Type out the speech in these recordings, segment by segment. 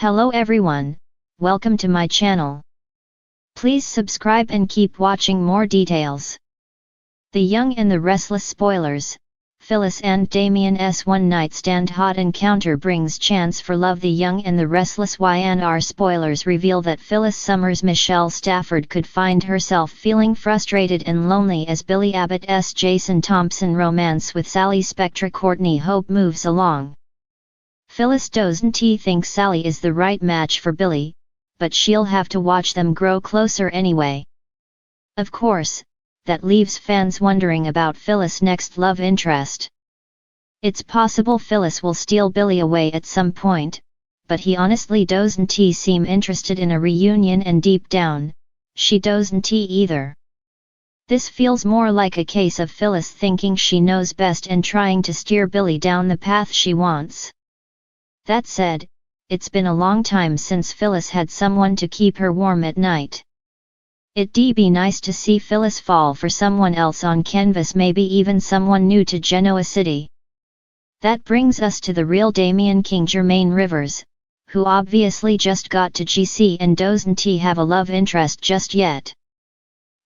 Hello everyone, welcome to my channel. Please subscribe and keep watching more details. The Young and the Restless spoilers. Phyllis and Damian's one-night stand hot encounter brings chance for love. The Young and the Restless YNR spoilers reveal that Phyllis Summers Michelle Stafford could find herself feeling frustrated and lonely as Billy Abbott's Jason Thompson romance with Sally Spectra Courtney Hope moves along. Phyllis doesn't think Sally is the right match for Billy, but she'll have to watch them grow closer anyway. Of course, that leaves fans wondering about Phyllis' next love interest. It's possible Phyllis will steal Billy away at some point, but he honestly doesn't seem interested in a reunion, and deep down, she doesn't either. This feels more like a case of Phyllis thinking she knows best and trying to steer Billy down the path she wants. That said, it's been a long time since Phyllis had someone to keep her warm at night. It'd be nice to see Phyllis fall for someone else on canvas, maybe even someone new to Genoa City. That brings us to the real Damian King Jermaine Rivers, who obviously just got to GC and doesn't have a love interest just yet.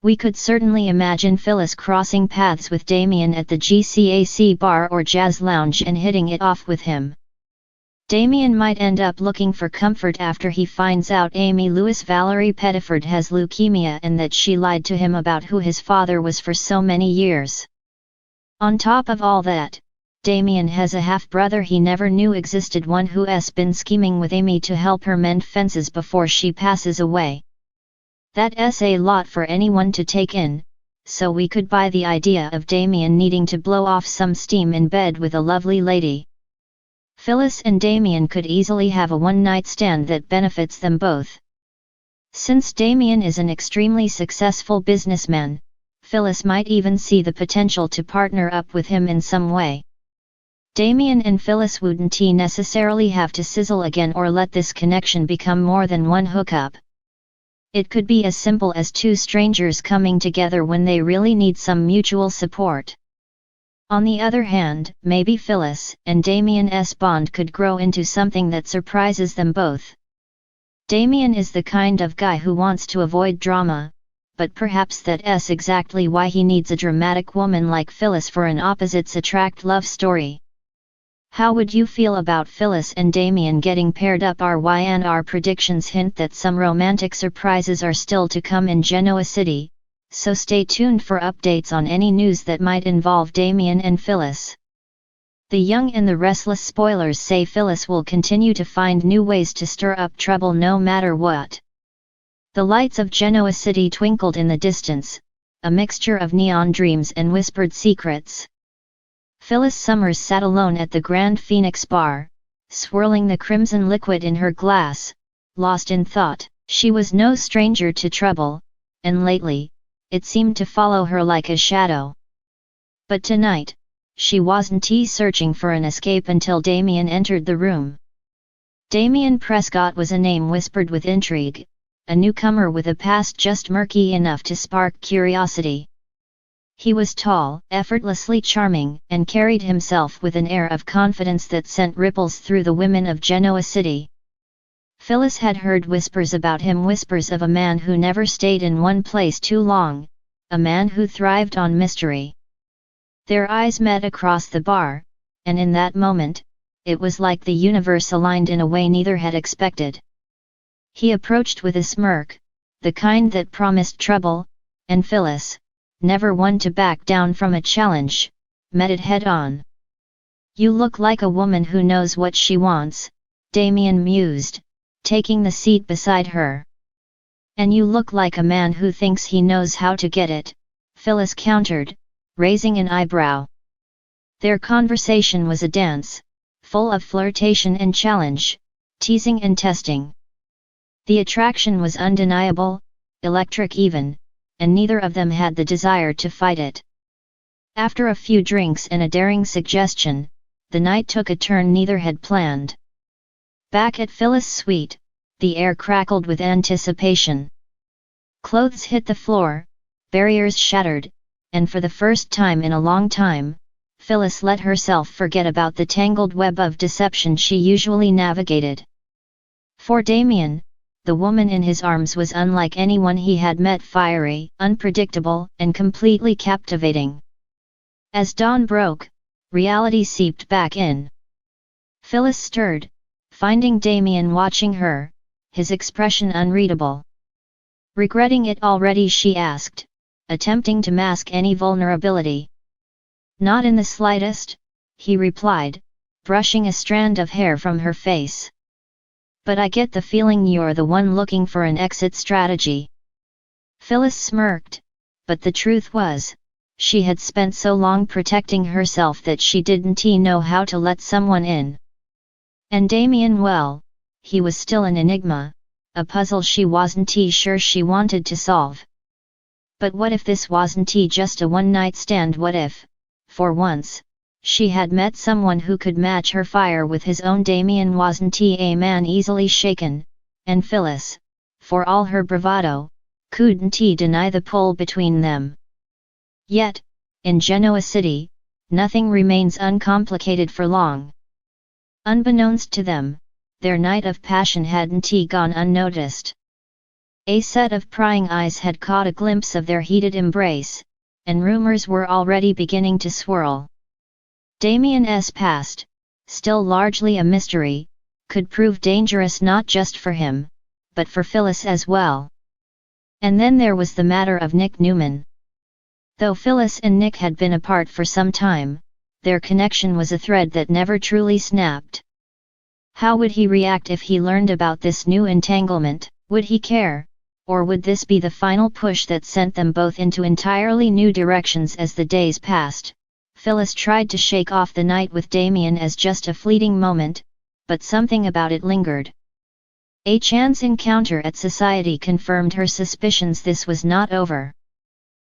We could certainly imagine Phyllis crossing paths with Damian at the GCAC bar or jazz lounge and hitting it off with him. Damian might end up looking for comfort after he finds out Amy Louise Valerie Pettiford has leukemia and that she lied to him about who his father was for so many years. On top of all that, Damian has a half-brother he never knew existed, one who's been scheming with Amy to help her mend fences before she passes away. That's a lot for anyone to take in, so we could buy the idea of Damian needing to blow off some steam in bed with a lovely lady. Phyllis and Damian could easily have a one-night stand that benefits them both. Since Damian is an extremely successful businessman, Phyllis might even see the potential to partner up with him in some way. Damian and Phyllis wouldn't necessarily have to sizzle again or let this connection become more than one hookup. It could be as simple as two strangers coming together when they really need some mutual support. On the other hand, maybe Phyllis and Damian's bond could grow into something that surprises them both. Damian is the kind of guy who wants to avoid drama, but perhaps that's exactly why he needs a dramatic woman like Phyllis for an opposites attract love story. How would you feel about Phyllis and Damian getting paired up? Our YNR predictions hint that some romantic surprises are still to come in Genoa City, so stay tuned for updates on any news that might involve Damian and Phyllis. The Young and the Restless spoilers say Phyllis will continue to find new ways to stir up trouble no matter what. The lights of Genoa City twinkled in the distance, a mixture of neon dreams and whispered secrets. Phyllis Summers sat alone at the Grand Phoenix bar, swirling the crimson liquid in her glass, lost in thought. She was no stranger to trouble, and lately, it seemed to follow her like a shadow. But tonight, she wasn't searching for an escape until Damian entered the room. Damian Prescott was a name whispered with intrigue, a newcomer with a past just murky enough to spark curiosity. He was tall, effortlessly charming, and carried himself with an air of confidence that sent ripples through the women of Genoa City. Phyllis had heard whispers about him, whispers of a man who never stayed in one place too long, a man who thrived on mystery. Their eyes met across the bar, and in that moment, it was like the universe aligned in a way neither had expected. He approached with a smirk, the kind that promised trouble, and Phyllis, never one to back down from a challenge, met it head on. "You look like a woman who knows what she wants," Damian mused, taking the seat beside her. "And you look like a man who thinks he knows how to get it," Phyllis countered, raising an eyebrow. Their conversation was a dance, full of flirtation and challenge, teasing and testing. The attraction was undeniable, electric even, and neither of them had the desire to fight it. After a few drinks and a daring suggestion, the night took a turn neither had planned. Back at Phyllis' suite, the air crackled with anticipation. Clothes hit the floor, barriers shattered, and for the first time in a long time, Phyllis let herself forget about the tangled web of deception she usually navigated. For Damian, the woman in his arms was unlike anyone he had met, fiery, unpredictable, and completely captivating. As dawn broke, reality seeped back in. Phyllis stirred, finding Damian watching her, his expression unreadable. Regretting it already, she asked, attempting to mask any vulnerability. Not in the slightest, he replied, brushing a strand of hair from her face. But I get the feeling you're the one looking for an exit strategy. Phyllis smirked, but the truth was, she had spent so long protecting herself that she didn't know how to let someone in. And Damian, well, he was still an enigma, a puzzle she wasn't sure she wanted to solve. But what if this wasn't just a one-night stand? What if, for once, she had met someone who could match her fire with his own? Damian wasn't a man easily shaken, and Phyllis, for all her bravado, couldn't deny the pull between them. Yet, in Genoa City, nothing remains uncomplicated for long. Unbeknownst to them, their night of passion hadn't gone unnoticed. A set of prying eyes had caught a glimpse of their heated embrace, and rumors were already beginning to swirl. Damian's past, still largely a mystery, could prove dangerous not just for him, but for Phyllis as well. And then there was the matter of Nick Newman. Though Phyllis and Nick had been apart for some time, their connection was a thread that never truly snapped. How would he react if he learned about this new entanglement? Would he care, or would this be the final push that sent them both into entirely new directions? As the days passed, Phyllis tried to shake off the night with Damian as just a fleeting moment, but something about it lingered. A chance encounter at society confirmed her suspicions. This was not over.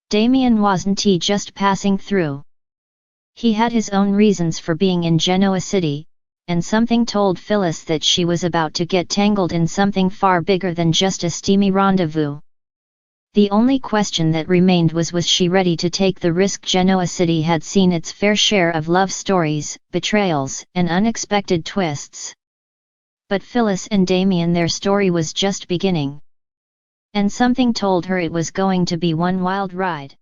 Damian wasn't just passing through. He had his own reasons for being in Genoa City, and something told Phyllis that she was about to get tangled in something far bigger than just a steamy rendezvous. The only question that remained was she ready to take the risk? Genoa City had seen its fair share of love stories, betrayals, and unexpected twists. But Phyllis and Damian, their story was just beginning. And something told her it was going to be one wild ride.